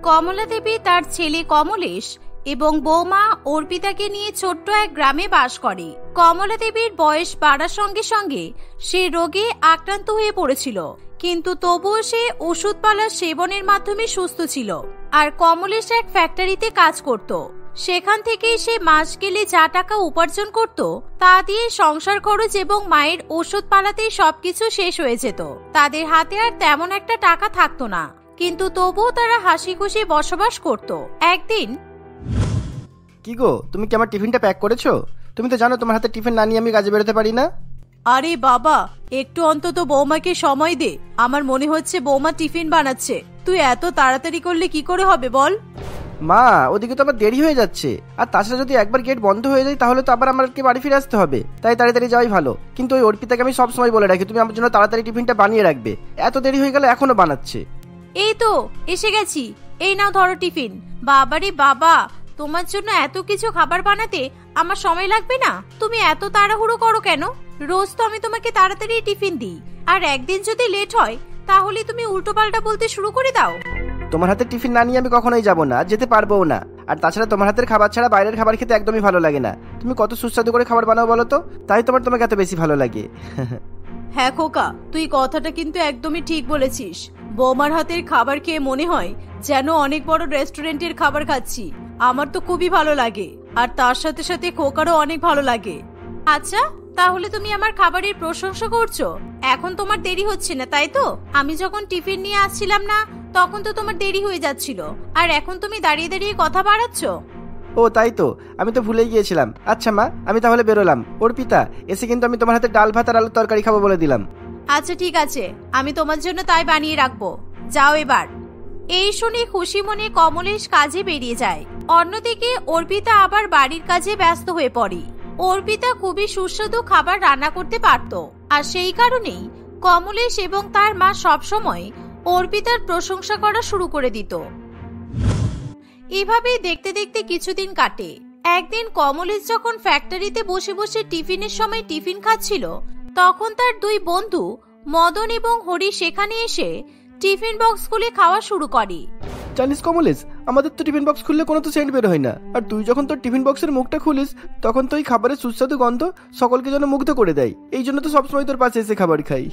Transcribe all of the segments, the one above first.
কমলা দেবী তার ছেলে কমলেশ এবং বৌমা অর্পিতাকে নিয়ে ছোট্ট এক গ্রামে বাস করে। কমলা দেবীর বয়স বাড়ার সঙ্গে সঙ্গে সে রোগে আক্রান্ত হয়ে পড়েছিল, কিন্তু তবুও সে ওষুধপালার সেবনের মাধ্যমে সুস্থ ছিল। আর কমলেশ এক ফ্যাক্টরিতে কাজ করত। সেখান থেকে সে মাস গেলে যা টাকা উপার্জন করত তা দিয়ে সংসার খরচ এবং মায়ের ওষুধ পালাতে সবকিছু শেষ হয়ে যেত। তাদের হাতে আর তেমন একটা টাকা থাকতো না, কিন্তু তবুও তারা হাসি খুশি বসবাস করত। একদিন, কি গো, তুমি কি আমার টিফিনটা প্যাক করেছো? তুমি তো জানো তোমার হাতে টিফিন না নিয়ে আমি কাজে বেরোতে পারি না। আরে বাবা, একটু অন্তত বৌমাকে সময় দে। আমার মনে হচ্ছে বৌমা টিফিন বানাচ্ছে। তুই এত তাড়াতাড়ি করলে কি করে হবে বল? মা, ওদিকে তো আবার দেরি হয়ে যাচ্ছে, আর তাছাড়া যদি একবার গেট বন্ধ হয়ে যায় তাহলে তো আবার আমাকে বাড়ি ফিরে আসতে হবে, তাই তাড়াতাড়ি যাওয়াই ভালো। কিন্তু ওই অর্পিতাকে আমি সব সময় বলে রাখি তুমি আমার জন্য তাড়াতাড়ি টিফিনটা বানিয়ে রাখবে। এত দেরি হয়ে গেলে এখনো বানাচ্ছে। এই তো এসে গেছি, এই নাও ধরো টিফিন। বাবারে বাবা, তোমার জন্য এত কিছু খাবার বানাতে আমার সময় লাগবে না? তুমি এত তাড়াহুড়ো করো কেন? রোজ তো আমি তোমাকে তাড়াতাড়ি টিফিন দিই, আর একদিন যদি লেট হয় তাহলে তুমি উল্টোপাল্টা বলতে শুরু করে দাও। তোমার হাতে টিফিন না নিয়ে আমি কখনোই যাবো না, যেতে পারবোও না। আর তাছাড়া তোমার হাতের খাবার ছাড়া বাইরের খাবার খেতে একদমই ভালো লাগে না। তুমি কত সুস্বাদু করে খাবার বানাও বলো তো, তাই তোমাকে এত বেশি ভালো লাগে। হ্যাঁ খোকা, তুই কথাটা কিন্তু একদমই ঠিক বলেছিস। বৌমার হাতের খাবার খেয়ে মনে হয় যেন অনেক বড় রেস্টুরেন্টের খাবার খাচ্ছি। আমার তো খুবই ভালো লাগে, আর তার সাথে সাথে খোকারও অনেক ভালো লাগে। আচ্ছা, তাহলে তুমি আমার খাবারের প্রশংসা করছো। এখন তোমার দেরি হচ্ছে না, তাই তো? আমি যখন টিফিন নিয়ে আসছিলাম না তখন তো তোমার দেরি হয়ে যাচ্ছিল, আর এখন তুমি দাঁড়িয়ে দাঁড়িয়ে কথা বাড়াচ্ছ। ও তাই তো, আমি তো ভুলেই গিয়েছিলাম। আচ্ছা মা, আমি তাহলে বেরোলাম। অর্পিতা, এসে কিন্তু আমি তোমার হাতে ডাল ভাত আর আলুর তরকারি খাবো বলে দিলাম। আচ্ছা ঠিক আছে, আমি তোমার জন্য তাই বানিয়ে রাখবো। যাও এবার। এই শুনে খুশি মনে কমলেশ কাজে বেরিয়ে যায়। অন্যদিকে অর্পিতা আবার বাড়ির কাজে ব্যস্ত হয়ে পড়ে। অর্পিতা খুবই সুস্বাদু খাবার রান্না করতে পারত, আর সেই কারণেই কমলেশ এবং তার মা সবসময় অর্পিতার প্রশংসা করা শুরু করে দিত। এভাবেই দেখতে দেখতে কিছুদিন কাটে। একদিন কমলেশ যখন ফ্যাক্টরিতে বসে বসে টিফিনের সময় টিফিন খাচ্ছিল, তখন তার দুই বন্ধু মদন এবং হরি সেখানে এসে টিফিন বক্স খুলে খাওয়া শুরু করে। জানিস কমলেশ, আমাদের তো টিফিন বক্স খুললে কোনো তো সেন্ট বের হয় না, আর তুই যখন তোর টিফিন বক্সের মুখটা খুলিস তখন তো এই খাবারের সুস্বাদু গন্ধ সকলকে যেন মুগ্ধ করে দেয়। এই জন্য তো সবসময় তোর পাশে এসে খাবার খাই।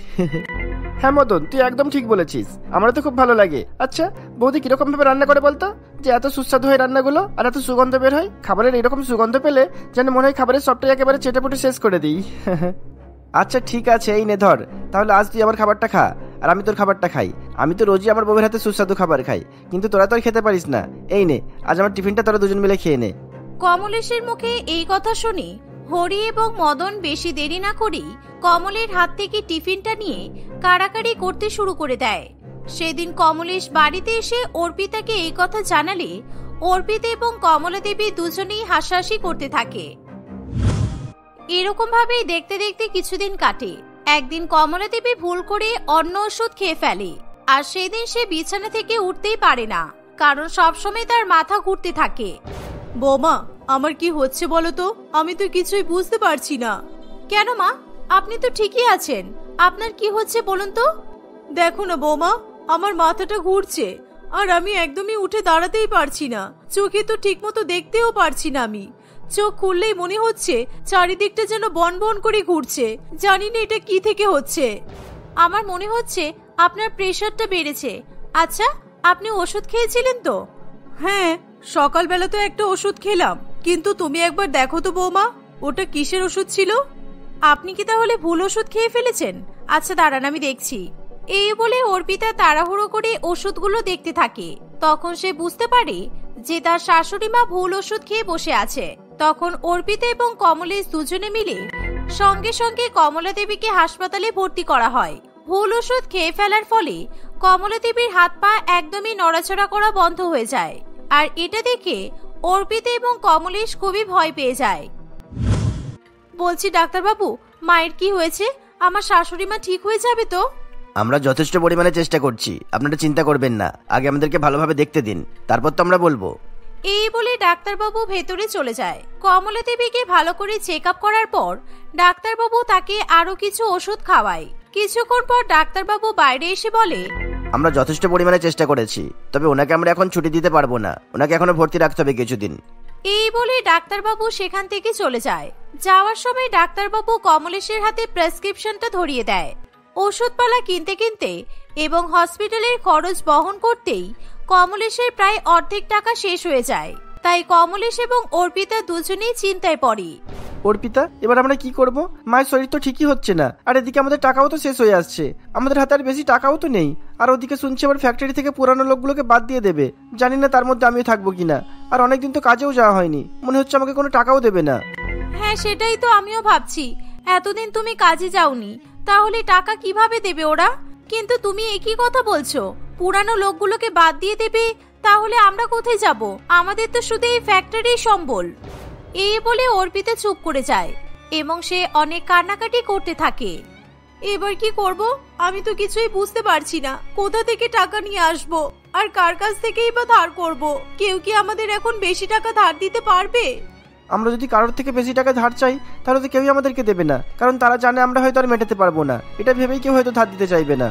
হ্যাঁ মদন, তুই একদম ঠিক বলেছিস, আমারও তো খুব ভালো লাগে। আচ্ছা বৌদি কিরকম ভাবে রান্না করে বলতো, যে এত সুস্বাদু হয় রান্নাগুলো আর এত সুগন্ধ বের হয়? খাবারের এরকম সুগন্ধ পেলে যেন মনে হয় খাবারের সবটাই একেবারে চেটেপুটে শেষ করে দিই। আচ্ছা ঠিক আছে, এই নে ধর, তাহলে আজ তুই আমার খাবারটা খা আর আমি তোর খাবারটা খাই। আমি তো রোজই আমার বউয়ের হাতে সুস্বাদু খাবার খাই, কিন্তু তোরা তো আর খেতে পারিস না। এই নে, আজ আমার টিফিনটা তোরা দুজন মিলে খেয়ে নে। কমলেশের মুখে এই কথা শুনে হরি এবং মদন বেশি দেরি না করেই কমলের হাত থেকে টিফিনটা নিয়ে কাড়াকাড়ি করতে শুরু করে দেয়। সেদিন কমলেশ বাড়িতে এসে অর্পিতাকে এই কথা জানালে অর্পিতা এবং কমলা দেবী দুজনেই হাসাহাসি করতে থাকে। এরকম ভাবেই দেখতে দেখতে কিছুদিন কাটে। একদিন কমলা দেবী ভুল করে অন্য ওষুধ খেয়ে ফেলে, আর সেদিন সে বিছানা থেকে উঠতেই পারে না, কারণ সবসময় তার মাথা ঘুরতে থাকে। বৌমা, আমার কি হচ্ছে বলো তো? আমি তো কিছুই বুঝতে পারছি না। কেন মা, আপনি তো ঠিকই আছেন, আপনার কি হচ্ছে বলুন তো? দেখো না বৌমা, আমার মাথাটা ঘুরছে, আর আমি একদমই উঠে দাঁড়াতেই পারছি না। চোখে তো ঠিক মতো দেখতেও পারছি না। আমি চোখ খুললেই মনে হচ্ছে চারিদিকটা যেন বন বন করে ঘুরছে। জানি না এটা কি থেকে হচ্ছে। আমার মনে হচ্ছে আপনার প্রেশারটা বেড়েছে। আচ্ছা, আপনি ওষুধ খেয়েছিলেন তো? হ্যাঁ, সকালবেলা তো একটা ওষুধ খেলাম, কিন্তু তুমি একবার দেখো তো বৌমা, ওটা কিসের ওষুধ ছিল? আপনি কি তাহলে ভুল ওষুধ খেয়ে ফেলেছেন? আচ্ছা দাঁড়ান, আমি দেখছি। এই বলে অর্পিতা তাড়াহুড়ো করে ওষুধগুলো দেখতে থাকে। তখন সে বুঝতে পারে যে তার শাশুড়ি মা ভুল ওষুধ খেয়ে বসে আছে। তখন অর্পিতা এবং কমলেশ দুজনে মিলে সঙ্গে সঙ্গে কমলা দেবীকে হাসপাতালে ভর্তি করা হয়। ভুল ওষুধ খেয়ে ফেলার ফলে কমলা দেবীর হাত পা একদমই নড়াচড়া করা বন্ধ হয়ে যায়, আর এটা দেখে অর্পিতা এবং কমলেশ খুবই ভয় পেয়ে যায়। বলছি ডাক্তারবাবু, মায়ের কি হয়েছে? আমার শাশুড়ি মা ঠিক হয়ে যাবে তো? আমরা যথেষ্ট পরিমাণে চেষ্টা করছি, আপনারা চিন্তা করবেন না। আগে আমাদেরকে ভালোভাবে দেখতে দিন, তারপর তো আমরা বলবো। এই বলে ডাক্তারবাবু ভেতরে চলে যায়। কমলা দেবীকে ভালো করে চেক আপ করার পর ডাক্তারবাবু তাকে আরো কিছু ওষুধ খাওয়ায়। কিছুক্ষণ পর ডাক্তারবাবু বাইরে এসে বলে, আমরা যথেষ্ট পরিমাণে চেষ্টা করেছি, তবে ওনাকে আমরা এখন ছুটি দিতে পারবো না, ওনাকে এখনো ভর্তি রাখতে হবে কিছুদিন। এই বলে ডাক্তারবাবু সেখান থেকে চলে যায়। যাওয়ার সময় ডাক্তারবাবু কমলেশের হাতে প্রেসক্রিপশনটা ধরিয়ে দেয়। ওষুধপালা কিনতে কিনতে এবং হসপিটালের খরচ বহন করতেই কমলেশের প্রায় অর্ধেক টাকা শেষ হয়ে যায়। তাই কমলেশ এবং অর্পিতা দুজনেই চিন্তায় পড়ে। অর্পিতা, এবার আমরা কি করব? মায়ের শরীর তো ঠিকই হচ্ছে না, আর এদিকে আমাদের টাকাও তো শেষ হয়ে আসছে, আমাদের হাতে আর বেশি টাকাও তো নেই। আর ওদিকে শুনছি আবার ফ্যাক্টরি থেকে পুরানো লোকগুলোকে বাদ দিয়ে দেবে, জানি না তার মধ্যে আমিও থাকবো কিনা। আর অনেকদিন তো কাজেও যাওয়া হয়নি, মনে হচ্ছে আমাকে কোনো টাকাও দেবে না। হ্যাঁ, সেটাই তো আমিও ভাবছি, এতদিন তুমি কাজে যাওনি, তাহলে টাকা কিভাবে দেবে ওরা? কিন্তু তুমি একই কথা বলছো, পুরানো লোকগুলোকে বাদ দিয়ে দেবে, তাহলে আমরা কোথায় যাব? আমাদের তো শুধু এই ফ্যাক্টরি সম্বল। এই বলে অর্পিতা চুপ করে যায় এবং সে অনেক কান্নাকাটি করতে থাকে। এবার কি করব? আমি তো কিছুই বুঝতে পারছি না, কোথা থেকে টাকা নিয়ে আসব আর কার কাছ থেকেই বা ধার করব? কেউ কি আমাদের এখন বেশি টাকা ধার দিতে পারবে? আমরা যদি কারোর থেকে বেশি টাকা ধার চাই, তাহলে তো কেউই আমাদেরকে দেবে না, কারণ তারা জানে আমরা হয়তো আর মেটাতে পারবো না। এটা ভেবেই কেউ হয়তো ধার দিতে চাইবে না।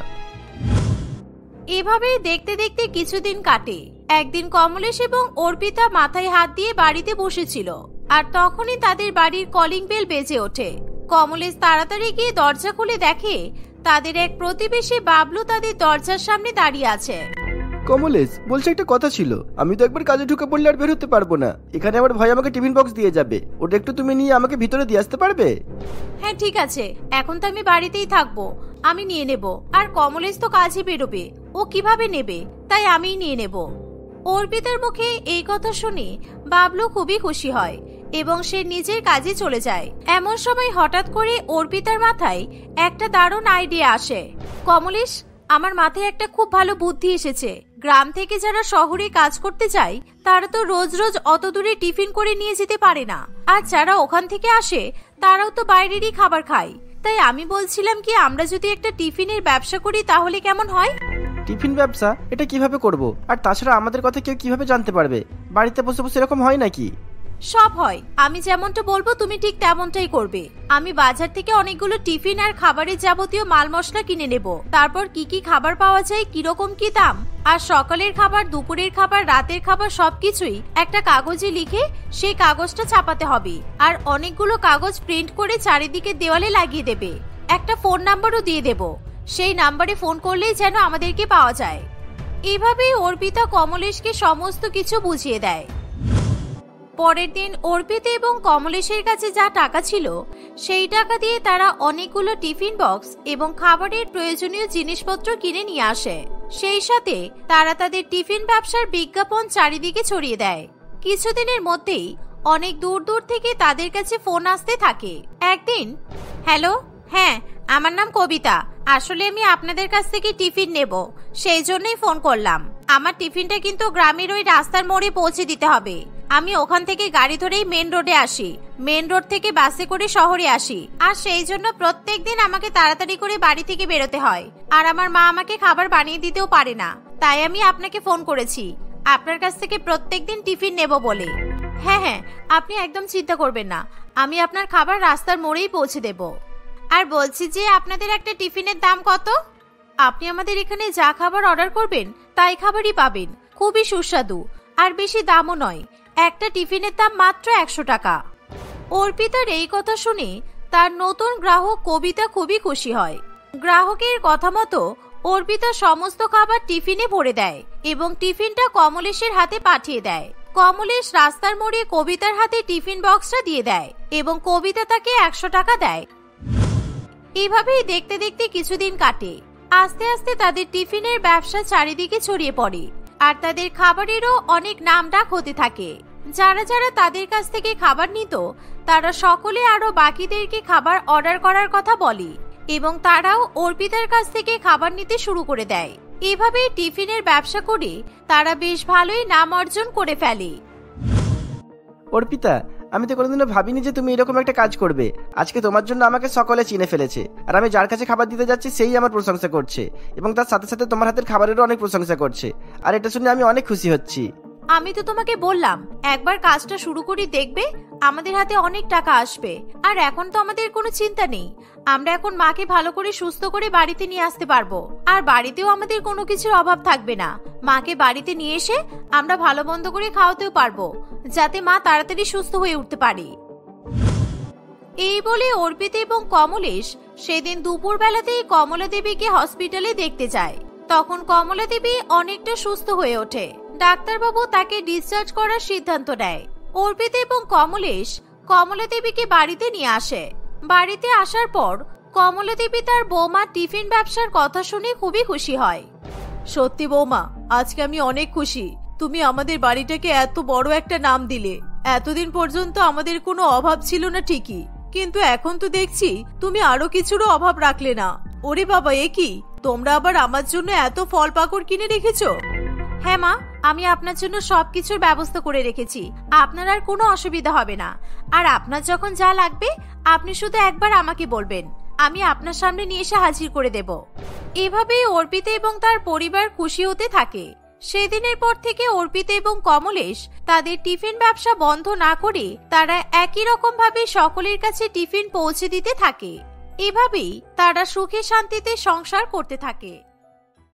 এভাবেই দেখতে দেখতে কিছুদিন কাটে। একদিন কমলেশ এবং অর্পিতা মাথায় হাত দিয়ে বাড়িতে বসেছিল, আর তখনই তাদের বাড়ির কলিং বেল বেজে ওঠে। কমলেশ তাড়াতাড়ি গিয়ে দরজা খুলে দেখে তাদের এক প্রতিবেশী বাবলু তাদের দরজার সামনে দাঁড়িয়ে আছে। কমলেশ, বলছে একটা কথা ছিল, আমি তো একবার কাজে ঢুকে পড়লে আর বের হতে পারবো না, এখানে আবার ভাই আমাকে টিফিন বক্স দিয়ে যাবে, ওটা একটু তুমি নিয়ে আমাকে ভিতরে দিয়ে আসতে পারবে? হ্যাঁ ঠিক আছে, এখন তো আমি বাড়িতেই থাকবো, আমি নিয়ে নেব। আর কমলেশ তো কাজে বেরোবে, ও কিভাবে নেবে, তাই আমিই নিয়ে নেব। অর্পিতার মুখে এই কথা শুনে বাবলু খুবই খুশি হয় এবং সে নিজের কাজে চলে যায়। এমন সময় হঠাৎ করে অর্পিতার মাথায় একটা দারুণ আইডিয়া আসে। কমলেশ, আমার মাথায় একটা খুব ভালো বুদ্ধি এসেছে। গ্রাম থেকে যারা শহরে কাজ করতে যায় তারা তো রোজ রোজ অত দূরে টিফিন করে নিয়ে যেতে পারে না, আর যারা ওখান থেকে আসে তারাও তো বাইরেরই খাবার খায়। তাই আমি বলছিলাম কি, আমরা যদি একটা টিফিনের ব্যবসা করি তাহলে কেমন হয়? টিফিন ব্যবসা? এটা কিভাবে করব? আর তাছাড়া আমাদের কথা কেউ কিভাবে জানতে পারবে? বাড়িতে বসে বসে এরকম হয় নাকি? সব হয়, আমি যেমনটা বলবো তুমি ঠিক তেমনটাই করবে। আমি বাজার থেকে অনেকগুলো টিফিন আর খাবারের যাবতীয় মাল মশলা কিনে নেব। তারপর কি কি খাবার পাওয়া যায়, কিরকম কি দাম, আর সকালের খাবার, দুপুরের খাবার, রাতের খাবার সবকিছুই একটা কাগজে লিখে সেই কাগজটা ছাপাতে হবে। আর অনেকগুলো কাগজ প্রিন্ট করে চারিদিকে দেওয়ালে লাগিয়ে দেবে। একটা ফোন নাম্বারও দিয়ে দেব, সেই নাম্বারে ফোন করলেই যেন আমাদেরকে পাওয়া যায়। এভাবেই অর্পিতা কমলেশকে সমস্ত কিছু বুঝিয়ে দেয়। পরের দিন অর্পিতা এবং কমলেশের কাছে যা টাকা ছিল সেই টাকা দিয়ে তারা অনেকগুলো টিফিন বক্স এবং খাবারের প্রয়োজনীয় জিনিসপত্র কিনে নিয়ে আসে। সেই সাথে তারা তাদের টিফিন ব্যবসার বিজ্ঞাপন চারিদিকে ছড়িয়ে দেয়। কিছুদিনের মধ্যেই অনেক দূর দূর থেকে তাদের কাছে ফোন আসতে থাকে। একদিন, হ্যালো, হ্যাঁ আমার নাম কবিতা, আসলে আমি আপনাদের কাছ থেকে টিফিন নেব, সেই জন্যই ফোন করলাম। আমার টিফিনটা কিন্তু গ্রামের ওই রাস্তার মোড়ে পৌঁছে দিতে হবে। আমি ওখান থেকে গাড়ি ধরেই মেন রোডে আসি, মেন রোড থেকে বাসে করে শহরে আসি, আর সেই জন্য প্রত্যেকদিন আমাকে তাড়াতাড়ি করে বাড়ি থেকে বেরোতে হয়। আর আমার মা আমাকে খাবার বানিয়ে দিতেও পারে না, তাই আমি আপনাকে ফোন করেছি আপনার কাছ থেকে প্রত্যেকদিন টিফিন নেব বলে। হ্যাঁ হ্যাঁ, আপনি একদম চিন্তা করবেন না, আমি আপনার খাবার রাস্তার মোড়েই পৌঁছে দেব। আর বলছি যে আপনাদের একটা টিফিনের দাম কত? আপনি আমাদের এখানে যা খাবার অর্ডার করবেন তাই খাবারই পাবেন, খুবই সুস্বাদু আর বেশি দামও নয়। একটা টিফিনের দাম মাত্র 100 টাকা। অর্পিতার এই কথা শুনে তার নতুন গ্রাহক কবিতা খুবই খুশি হয়। গ্রাহকের কথা মতো অর্পিতা সমস্ত খাবার টিফিনে ভরে দেয় এবং টিফিনটা কমলেশের হাতে পাঠিয়ে দেয়। কমলেশ রাস্তার মোড়ে কবিতার হাতে টিফিন বক্সটা দিয়ে দেয় এবং কবিতা তাকে 100 টাকা দেয়। এভাবেই দেখতে দেখতে কিছুদিন কাটে। আস্তে আস্তে তাদের টিফিনের ব্যবসা চারিদিকে ছড়িয়ে পড়ে আর তাদের খাবারেরও অনেক নামডাক হতে থাকে। যারা যারা তাদের কাছ থেকে খাবার নিত তারা সকলে আরো বাকিদেরকে খাবার অর্ডার করার কথা বলে এবং তারাও অর্পিতার কাছ থেকে খাবার নিতে শুরু করে দেয়। এভাবে টিফিনের ব্যবসা করে তারা বেশ ভালোই নাম অর্জন করে ফেলে। অর্পিতা, আমি তো কোনোদিনও ভাবিনি যে তুমি এরকম একটা কাজ করবে। আজকে তোমার জন্য আমাকে সকলে চিনে ফেলেছে, আর আমি যার কাছে খাবার দিতে যাচ্ছি সেই আমার প্রশংসা করছে এবং তার সাথে সাথে তোমার হাতের খাবারেরও অনেক প্রশংসা করছে, আর এটা শুনে আমি অনেক খুশি হচ্ছি। আমি তো তোমাকে বললাম একবার কাজটা শুরু করি, দেখবে আমাদের হাতে অনেক টাকা আসবে। আর এখন তো আমাদের কোনো চিন্তা নেই, আমরা এখন মাকে ভালো করে সুস্থ করে বাড়িতে নিয়ে আসতে পারবো। আর বাড়িতেও আমাদের কোনো কিছুর অভাব থাকবে না। মাকে বাড়িতে নিয়ে এসে আমরা ভালো মন্দ করে খাওয়াতেও পারবো, যাতে মা তাড়াতাড়ি সুস্থ হয়ে উঠতে পারে। এই বলে অর্পিতা এবং কমলেশ সেদিন দুপুর বেলাতেই কমলা দেবীকে হসপিটালে দেখতে যায়। তখন কমলা দেবী অনেকটা সুস্থ হয়ে ওঠে। ডাক্তারবাবু তাকে ডিসচার্জ করার সিদ্ধান্ত নেয়। অর্পিতা এবং কমলেশ কমলা দেবীকে বাড়িতে নিয়ে আসে। বাড়িতে আসার পর কমলা দেবী তার বৌমার টিফিন ব্যবসার কথা শুনে খুবই খুশি হয়। সত্যি বৌমা, আজকে আমি অনেক খুশি। তুমি আমাদের বাড়িটাকে এত বড় একটা নাম দিলে। এতদিন পর্যন্ত আমাদের কোনো অভাব ছিল না ঠিকই, কিন্তু এখন তো দেখছি তুমি আরো কিছুরও অভাব রাখলে না। ওরে বাবা, এ কি, তোমরা আবার আমার জন্য এত ফল পাকড় কিনে রেখেছো? হ্যাঁ মা, আমি আপনার জন্য সবকিছুর ব্যবস্থা করে রেখেছি। আপনার আর কোনো অসুবিধা হবে না। আর আপনার যখন যা লাগবে আপনি শুধু একবার আমাকে বলবেন, আমি আপনার সামনে নিয়ে এসে হাজির করে দেব। এভাবেই অর্পিতা এবং তার পরিবার খুশি হতে থাকে। সেদিনের পর থেকে অর্পিতা এবং কমলেশ তাদের টিফিন ব্যবসা বন্ধ না করে তারা একই রকম ভাবে সকলের কাছে টিফিন পৌঁছে দিতে থাকে। এভাবেই তারা সুখে শান্তিতে সংসার করতে থাকে।